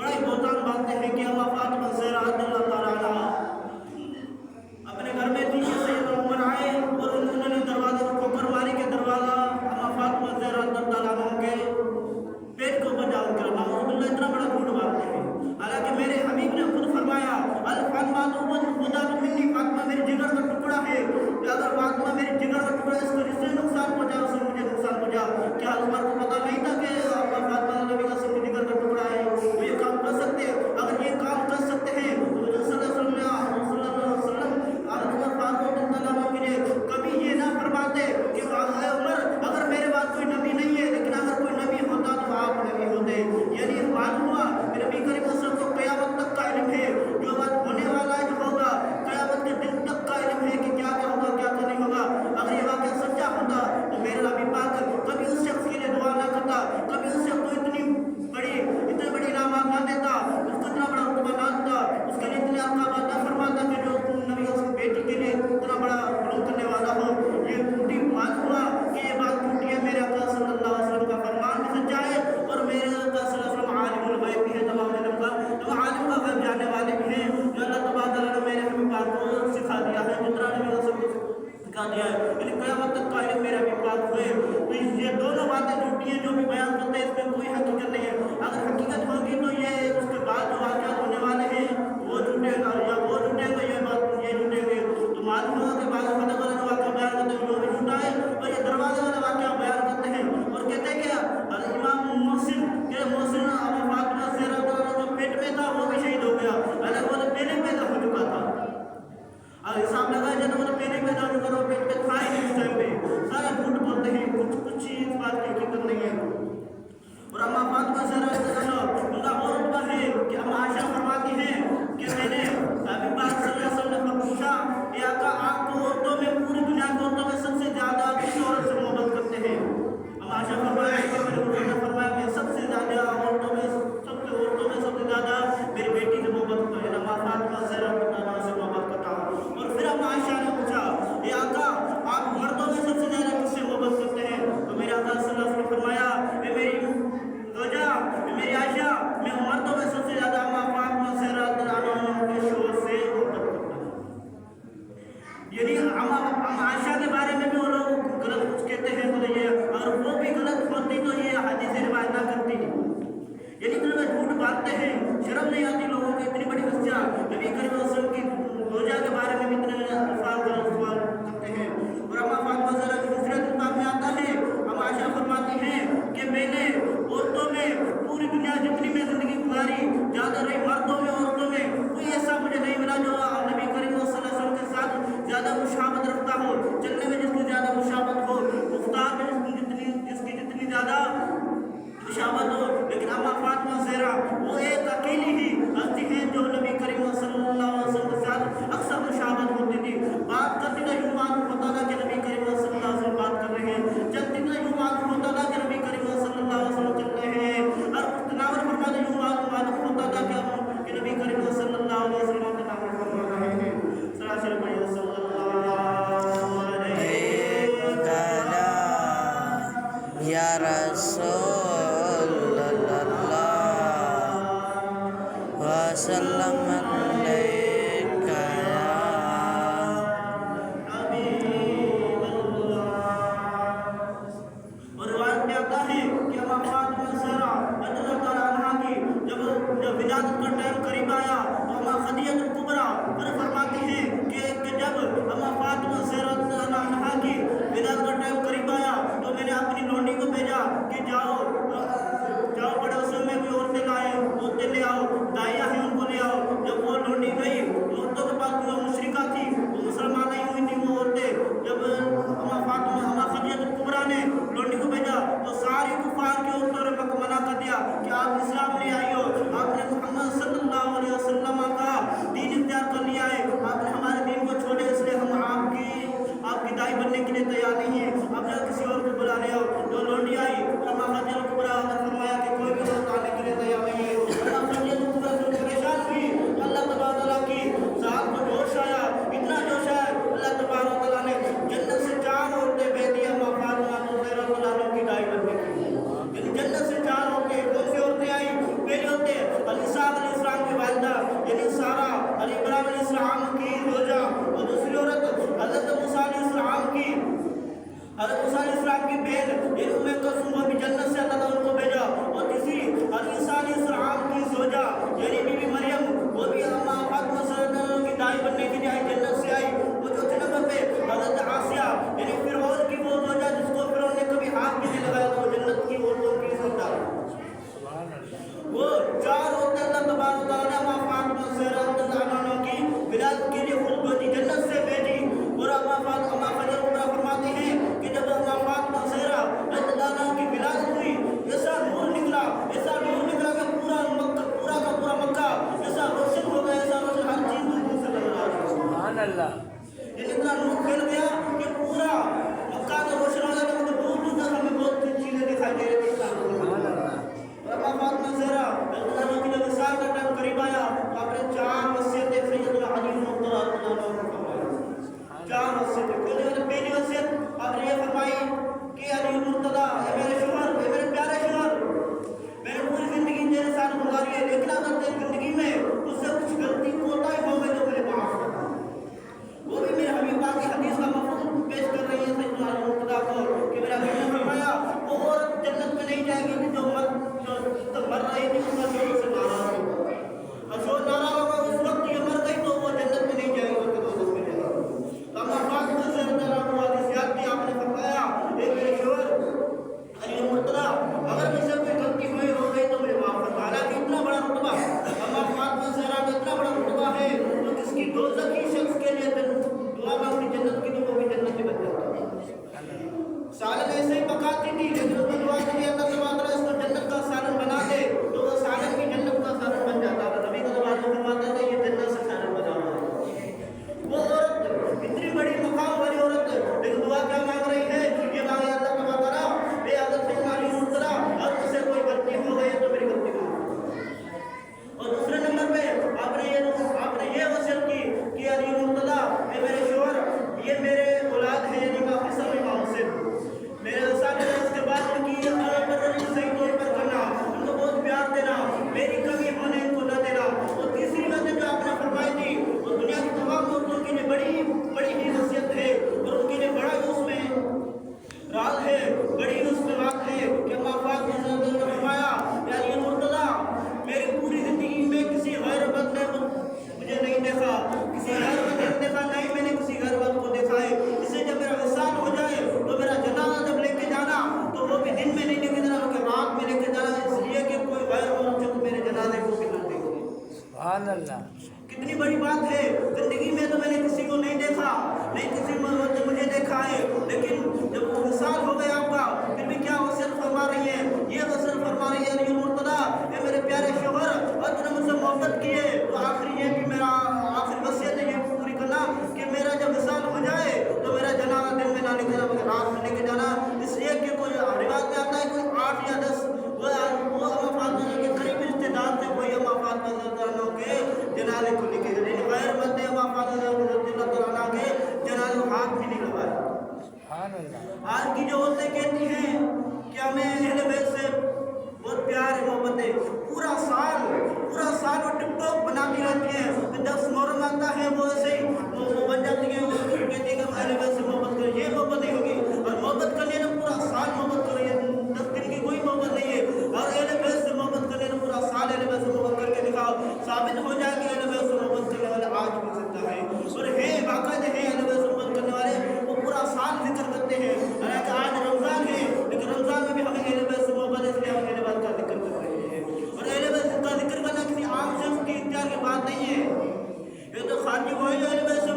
بڑے بہتان باندھتے ہیں کہ اما فاطمہ زہرا رضی اللہ تعالیٰ عنہ اپنے گھر میں تھی کہ سیدنا عمر آئے اور انہوں نے دروازے کو ٹھوکر ماری کہ دروازہ اما فاطمہ زہرا رضی اللہ عنہ کے پیٹ کو بجا کر نعوذ باللہ اتنا بڑا جھوٹ باندھتے ہیں. حالانکہ میرے حبیب نے خود فرمایا الفاطمہ خدا منی فاطمہ میرے جگر کا ٹکڑا ہے کہ اگر فاطمہ میرے جگر کا ٹکڑا اس کو جس سے نقصان پہنچا اس سے مجھے نقصان پہنچا. کیا عمر کو پتہ نہیں تھا کہ فاطمہ نبی کا سب جگر کا ٹکڑا ہے؟ وہ یہ کام کر سکتے ہیں. اگر یہ کام کر سکتے ہیں تو حضور صلی اللہ علیہ وسلم عمر فاروق رضی اللہ عنہ کے لیے کبھی یہ نہ فرماتے کہ اے عمر اگر میرے بعد کوئی نبی نہیں ہے لیکن اگر کوئی نبی ہوتا تو آپ نبی ہوتے. یعنی معلوم ہوا کہ نبی کریم صلی اللہ علیہ وسلم کو قیامت تک کا علم ہے جو بات ہونے والا ہے جو ہوگا قیامت کے دن تک کا علم ہے کہ کیا کیا ہوگا کیا کیا نہیں ہوگا. اگر یہ واقعہ سچا ہوتا تو میرے نبی پاک کبھی اس شخص کے لیے دعا نہ کرتا, کبھی اس شخص کو اتنی بڑی انعامات نہ دیتا, اس کو اتنا بڑا رتبہ نہ دیتا, اس کے لیے اتنے القابات نہ فرماتا کہ جو نبی اس بیٹی کے لیے اتنا بڑا علم کرنے والا ہو. یہ جھوٹی معلوم ہوا کہ یہ بات جھوٹی ہے. میرے آقا صلی اللہ علیہ وسلم کا فرمان بھی سچا ہے اور میرے آقا صلی اللہ علیہ وسلم عالم الغیب بھی ہے, تمام علم کا جو عالم کا غیب جاننے والے بھی ہیں, جو اللہ تبارک و تعالیٰ نے میرے نبی پاک کو سکھا دیا ہے, جتنا نبی رسول کو سکھا دیا ہے. یعنی قیامت تک کا علم میرے نبی پاک ہوئے. تو یہ دونوں باتیں جھوٹی ہیں جو بھی بیان کرتے ہیں, اس میں کوئی حقیقت نہیں ہے. اگر حقیقت ہوگی تو یہ اس کے بعد جو واقعات ہونے والے ہیں وہ جھوٹے گا یا وہ جھوٹے گا یہ جھوٹے گے. تو معلوم ہوگا کہ بعض فتح والا جو واقعہ بیان کرتے ہیں وہ بھی جھوٹا ہے اور یہ دروازے والا واقعہ بیان کرتے ہیں اور کہتے ہیں کہ امام محسن اما فاطمہ زہرا جو پیٹ میں تھا وہ بھی شہید ہو گیا, حالانکہ وہ تو پہلے پیدا ہو چکا تھا. اور حساب لگایا جاتا وہ تو پہلے پیدا ہو چکا, وہ پیٹ میں تھا ہی نہیں اس ٹائم پہ. سارا جھوٹ بولتے ہیں, کچھ چیز بات کی حقیقت نہیں ہے. اور اما فاطمہ زہرا ان کا اور رتبہ ہے کہ اما عائشہ فرماتی ہیں کہ میں نے نبی پاک صلی اللہ علیہ وسلم نے پوچھا کہ آقا آپ کو عورتوں میں پوری دنیا کی عورتوں میں سب سے زیادہ کس عورت سے محبت کرتے ہیں؟ اما عائشہ فرمایا کہ سب سے زیادہ عورتوں میں سب سے زیادہ میری بیٹی سے محبت کرتا ہے, اما فاطمہ زہرا سے محبت کرتا ہوں. اور پھر اما عائشہ نے پوچھا کہ آقا آپ مردوں میں سب سے زیادہ کس سے محبت کرتے ہیں؟ تو میرے آقا صلی اللہ علیہ وسلم نے فرمایا کہ میری زوجہ میری عائشہ میں مردوں میں سب سے زیادہ اما فاطمہ زہرا کے شوہر سے محبت کرتا ہوں. یعنی اما عائشہ کے بارے میں بھی وہ لوگ غلط کچھ کہتے ہیں تو یہ اگر وہ بھی غلط ہوتی تو یہ حدیث روایت نہ کرتی. یعنی کہ لوگ جھوٹ باندھتے ہیں, شرم نہیں آتی لوگوں کو. اتنی بڑی ہستیاں نبی کریم صلی اللہ علیہ وسلم کی زوجہ کے بارے میں بھی اتنے الفاظ غلط استعمال کرتے ہیں. اور اما فاطمہ زہرا کی دوسرے کتاب میں آتا ہے, اما عائشہ فرماتی ہیں کہ میں نے عورتوں میں پوری دنیا جتنی میں زندگی گزاری زیادہ رہی مردوں میں عورتوں میں کوئی ایسا مجھے نہیں ملا جو نبی کریم صلی اللہ علیہ وسلم کے ساتھ زیادہ مشابہت رکھتا ہو, چلنے میں جس کی زیادہ مشابہت ہو, گفتار میں جس کی جتنی زیادہ مشابہت ہو. لیکن اما فاطمہ زہرا وہ ایک اکیلی ہی ہستی ہے جو نبی کریم صلی اللہ علیہ وسلم کے ساتھ اکثر مشابہت ہوتی تھی. بات کرتے تھے یوں معلوم ہوتا تھا کہ نبی کریم صلی اللہ علیہ وسلم بات کر رہے ہیں, چلتے تھے یوں معلوم ہوتا تھا کہ نبی کریم صلی اللہ علیہ وسلم چل رہے ہیں, اور تناور فرماتے یوں معلوم ہوتا تھا کہ نبی کریم صلی اللہ علیہ وسلم تناور فرما رہے ہیں. سراسر بھائی صلی اللہ علیہ یا رسول اللہ وسلم علیکہ یا حبیب اللہ. اور روایت میں آتا ہے کہ اما فاطمہ زہرا رضی اللہ تعالیٰ عنہ کی جب ولادت کا ٹائم قریب آیا تو اما خدیجہ الکبریٰ فرماتی ہیں کہ جب اما فاطمہ زہرا رضی اللہ عنہ کی ولادت کا ٹائم قریب آیا تو میں نے اپنی لونڈی کو بھیجا کہ جاؤ بڑے اسے میں بھی عورتیں لائے, عورتیں لے آؤ, دائیاں ہیں ان کو لے آؤ. جب وہ 4 होते अल्लाह तबारक व तआला ने फातिमा ज़हरा रज़ियल्लाहु अन्हा की विलादत के लिए खुद भेजी, जन्नत से भेजी। और फातिमा फजर कुबरा फरमाते हैं कि जब फातिमा ज़हरा रज़ियल्लाहु अन्हा की विलादत हुई, ऐसा नूर निकला कि पूरा का पूरा मक्का ऐसा रोशन हो गया, ऐसा रोशन, हर चीज दूर से लग रहा है। सुभान अल्लाह। ये इतना नूर फैल गया कि पूरा मक्का का रोशन हो गया, तो दूर दूर तक हमें बहुत सी चीजें दिखाई दे रही थी। और फातिमा ज़हरा रज़ियल्लाहु अन्हा की जब विसाल का टाइम करीब आया, आपने 4 वसीयतें सैयदना अली मुर्तज़ा रज़ियल्लाहु अन्हु को फरमाई। 4 वसीयतें। पहली वसीयत आपने ये फरमाई कि अली मुर्तज़ा, ये मेरे शोहर, ये मेरे प्यारे शोहर, मैंने पूरी जिंदगी तेरे साथ गुजारी है, लेकिन अगर तेरी जिंदगी में मुझसे कुछ गलती कोताही हो गई तो मुझे माफ कर। वो भी मेरे हबीब पाक की हदीस का मफहूम पेश कर रही है सैयदना अली मुर्तज़ा को कि मेरा हबीब ने फरमाया वो औरत जन्नत में नहीं जाएगी कि जो मर रही थी, उसका शोर से नाराज होगा, और शोर नाराज होगा, उस वक्त ये मर गई तो वो जन्नत में नहीं जाएगी, वो दोज़ख में जाएगी। तो अम्मा फातिमा ज़हरा आपने फरमाया ए मेरे शोहर अली मुर्तज़ा, अगर मुझसे कोई गलती हुई हो गई तो मुझे माफ कर। हालांकि इतना बड़ा रुतबा अम्मा फातिमा ज़हरा का इतना बड़ा रुतबा है, तो किसकी दोज़खी शख्स के लिए दुआ मांगनी जन्नत की, तो वो भी जन्नत में बन जाता है। सालन ऐसे ही पकाती थी, लेकिन उसमें दुआ के लिए अल्लाह तबारक व तआला इसको जन्नत का सालन बना दे, तो वो सालन भी जन्नत का सालन बन जाता है। नबी का ज़माना फरमाता है ये जन्नत से सालन बना हुआ है। वो औरत इतनी बड़ी मकाम वाली औरत, लेकिन दुआ क्या मांग रही है? ये मांगे अल्लाह तबारक व तआला, ए अगर सैयदना अली मुर्तज़ा और मुझसे कोई गलती हो गई तो मेरी गलती माफ। और दूसरे नंबर पे आपने ये वसीयत की कि अली मुर्तज़ा, ए मेरे शोहर, ये मेरे औलाद है, यानी का फैसल इमाम से मेरे साथ इसके बाद उनकी सही तौर पर करना, उनको बहुत प्यार देना, मेरी कमी होने को न देना। और तीसरी बात जो आपने फरमाई थी वो दुनिया की तमाम औरतों के लिए बड़ी ही वसीयत है, और उनके लिए बड़ा ही उसमें राज है, बड़ी ही उसमें बात है कि अम्मा फातिमा ज़हरा ने फरमाया यार ये मुर्तज़ा, मेरी पूरी जिंदगी में किसी गैर बद ने मुझे नहीं देखा, किसी गैर बद ने देखा, नहीं मैंने किसी गैर बद को देखा है। इसे जब मेरा विसाल हो जाए तो मेरा जनाजा जब लेके जाना तो वो भी दिन में नहीं लेके जाना, बल्कि रात में लेके जाना, इसलिए कि कोई गैर औरत जो मेरे जनाजे को भी न देखे। सुभान अल्लाह। कितनी बड़ी बात है। जिंदगी में तो मैंने किसी को नहीं देखा, नहीं किसी ने मुझे देखा है, लेकिन जब वो विसाल हो गया आपका, फिर भी क्या वसीयत फरमा रही है? ये वसीयत फरमा रही है अली मुर्तज़ा, ये मेरे प्यारे शोहर, और तूने मुझसे मोहब्बत की है तो आखिरी ये भी मेरा आखिरी वसीयत है, ये पूरी करना कि मेरा जब विसाल हो जाए तो मेरा जनाजा दिन में ना लेके जाना, बल्कि रात में लेके जाना। इसलिए कि कोई रिवाज में आता है कोई 8 या 10 वो अम्मा फातिमा के करीब रिश्तेदार थे, कोई अम्मा फातिमा ज़हरा के जनाजे को लेके गए, लेकिन गैर मर्द ने अम्मा फातिमा ज़हरा के जनाजे को हाथ भी नहीं लगाया। आज की जो औरतें कहती हैं कि हमें अहले बैत से बहुत प्यार है, मोहब्बत है, पूरा साल वो टिकटॉक बनाती रहती हैं, फिर 10 मुहर्रम आता है वो ऐसे ही वो बन जाती है, वो कहती है कि अहले बैत से मोहब्बत करें। ये मोहब्बत नहीं होगी, और मोहब्बत करने ना पूरा साल मोहब्बत करें, 10 दिन की कोई मोहब्बत नहीं है। और अहले बैत से मोहब्बत करने ना पूरा साल अहले बैत से मोहब्बत करके दिखाओ, साबित हो जाए कि अहले बैत से मोहब्बत करने वाले आज भी जिंदा है, और है बाकायदे है अहले बैत से मोहब्बत करने वाले, वो पूरा साल जिक्र करते हैं। हालांकि आज रमजान है, लेकिन रमजान में भी हमें अहले बैत से मोहब्बत है, इसलिए हम अहले बैत का जिक्र कर रहे हैं। और अहले बैत का जिक्र करना किसी आम शख्स की इख्तियार की बात नहीं है। ये तो खारजी वो है जो अहले बैत से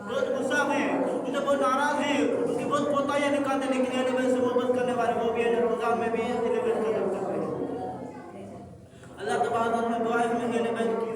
बहुत गुस्सा है, उनसे बहुत नाराज है, उसकी बहुत कोताहियां निकालते हैं, लेकिन अहले बैत से मोहब्बत करने वाले वो भी है जो रमजान में भी अहले बैत का जिक्र करते हैं। अल्लाह तबारक व तआला दुआ है हमें अहले बैत की